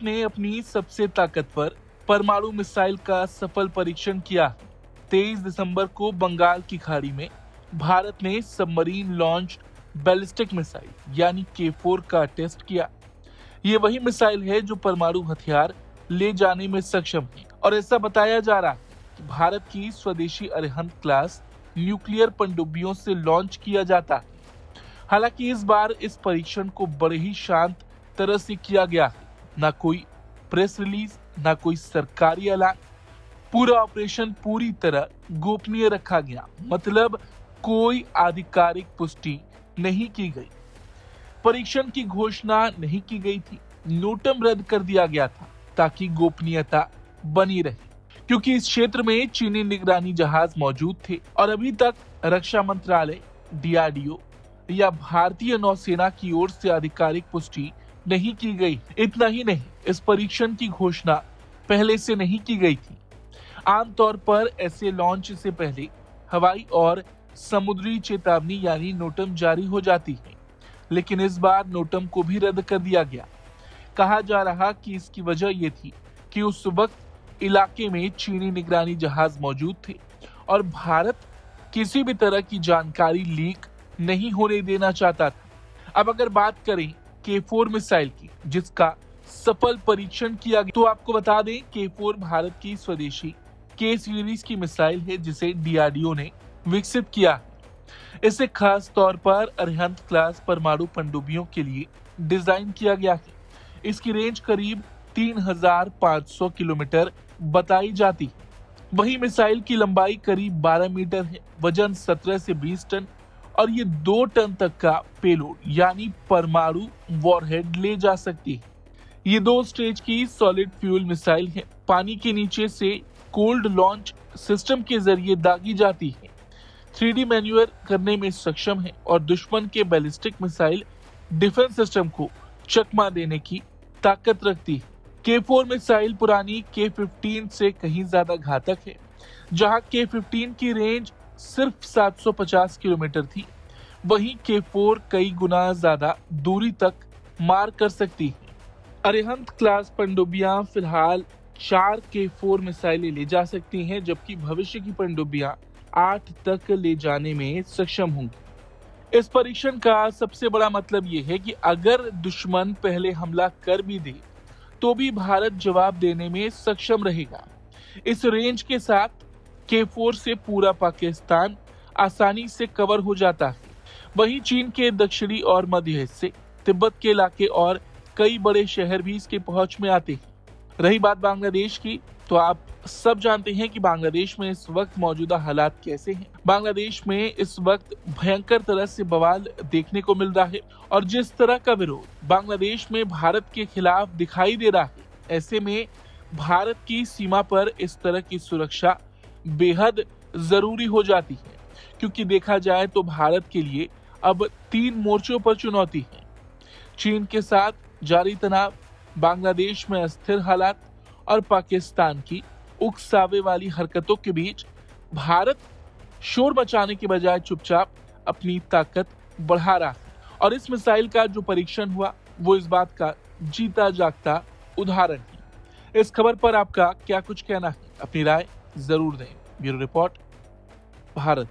ने अपनी सबसे ताकतवर परमाणु मिसाइल का सफल परीक्षण किया। 23 दिसंबर को बंगाल की खाड़ी में भारत ने सबमरीन लॉन्च बैलिस्टिक मिसाइल यानी K4 का टेस्ट किया। ये वही मिसाइल है जो परमाणु हथियार ले जाने में सक्षम है और ऐसा बताया जा रहा है कि भारत की स्वदेशी अरिहंत क्लास न्यूक्लियर पनडुब्बियों से लॉन्च किया जाता है। हालांकि इस बार इस परीक्षण को बड़े ही शांत तरह से किया गया है। ना कोई प्रेस रिलीज, ना कोई सरकारी ऐलान। पूरा ऑपरेशन पूरी तरह गोपनीय रखा गया, मतलब कोई आधिकारिक पुष्टि नहीं की गई। परीक्षण की घोषणा नहीं की गई थी। नोटम रद्द कर दिया गया था ताकि गोपनीयता बनी रहे, क्योंकि इस क्षेत्र में चीनी निगरानी जहाज मौजूद थे और अभी तक रक्षा मंत्रालय, DRDO या भारतीय नौसेना की ओर से आधिकारिक पुष्टि नहीं की गई। इतना ही नहीं, इस परीक्षण की घोषणा पहले से नहीं की गई थी। आमतौर पर ऐसे लॉन्च से पहले हवाई और समुद्री चेतावनी यानी नोटम जारी हो जाती है, लेकिन इस बार नोटम को भी रद्द कर दिया गया। कहा जा रहा कि इसकी वजह यह थी कि उस वक्त इलाके में चीनी निगरानी जहाज मौजूद थे और भारत किसी भी तरह की जानकारी लीक नहीं होने देना चाहता था। अब अगर बात करें K4 मिसाइल की, जिसका सफल परीक्षण किया गया, तो आपको बता दें K4 भारत की स्वदेशी K सीरीज की मिसाइल है जिसे DRDO ने विकसित किया है। इसे खास तौर पर अरिहंत क्लास परमाणु पनडुब्बियों के लिए डिजाइन किया गया है। इसकी रेंज करीब 3500 किलोमीटर बताई जाती है। वही मिसाइल की लंबाई करीब 12 मीटर है, वजन 17 से 20 टन और ये 2 टन तक का पेलोड यानी परमाणु वॉरहेड ले जा सकती है। ये 2 स्टेज की सॉलिड फ्यूल मिसाइल है। पानी के नीचे से कोल्ड लॉन्च सिस्टम के जरिए दागी जाती है, 3D मैन्यूअर करने में सक्षम है और दुश्मन के बैलिस्टिक मिसाइल डिफेंस सिस्टम को चकमा देने की ताकत रखती है। K4 मिसाइल पुरानी K15 से कहीं ज्यादा घातक है। जहां K15 की रेंज सिर्फ 750 किलोमीटर थी, वहीं K4 कई गुना ज्यादा दूरी तक मार कर सकती है। अरिहंत क्लास पनडुब्बियां फिलहाल 4 K4 मिसाइलें ले जा सकती हैं, जबकि भविष्य की पनडुब्बियां 8 तक ले जाने में सक्षम होंगी। इस परीक्षण का सबसे बड़ा मतलब यह है कि अगर दुश्मन पहले हमला कर भी दे तो भी भारत जवाब देने में सक्षम रहेगा। इस रेंज के साथ K4 से पूरा पाकिस्तान आसानी से कवर हो जाता है। वहीं चीन के दक्षिणी और मध्य हिस्से, तिब्बत के इलाके और कई बड़े शहर भी इसके पहुंच में आते हैं। रही बात बांग्लादेश की, तो आप सब जानते हैं कि बांग्लादेश में इस वक्त मौजूदा हालात कैसे हैं। बांग्लादेश में इस वक्त भयंकर तरह से बवाल देखने को मिल रहा है और जिस तरह का विरोध बांग्लादेश में भारत के खिलाफ दिखाई दे रहा है, ऐसे में भारत की सीमा पर इस तरह की सुरक्षा बेहद जरूरी हो जाती है, क्योंकि देखा जाए तो भारत के लिए अब 3 मोर्चों पर चुनौती है। चीन के साथ जारी तनाव, बांग्लादेश में अस्थिर हालात और पाकिस्तान की उकसावे वाली हरकतों के बीच भारत शोर मचाने के बजाय चुपचाप अपनी ताकत बढ़ा रहा है। और इस मिसाइल का जो परीक्षण हुआ वो इस बात का जीता जागता उदाहरण है। इस खबर पर आपका क्या कुछ कहना है? अपनी राय जरूर दें। Bureau report, Bharat.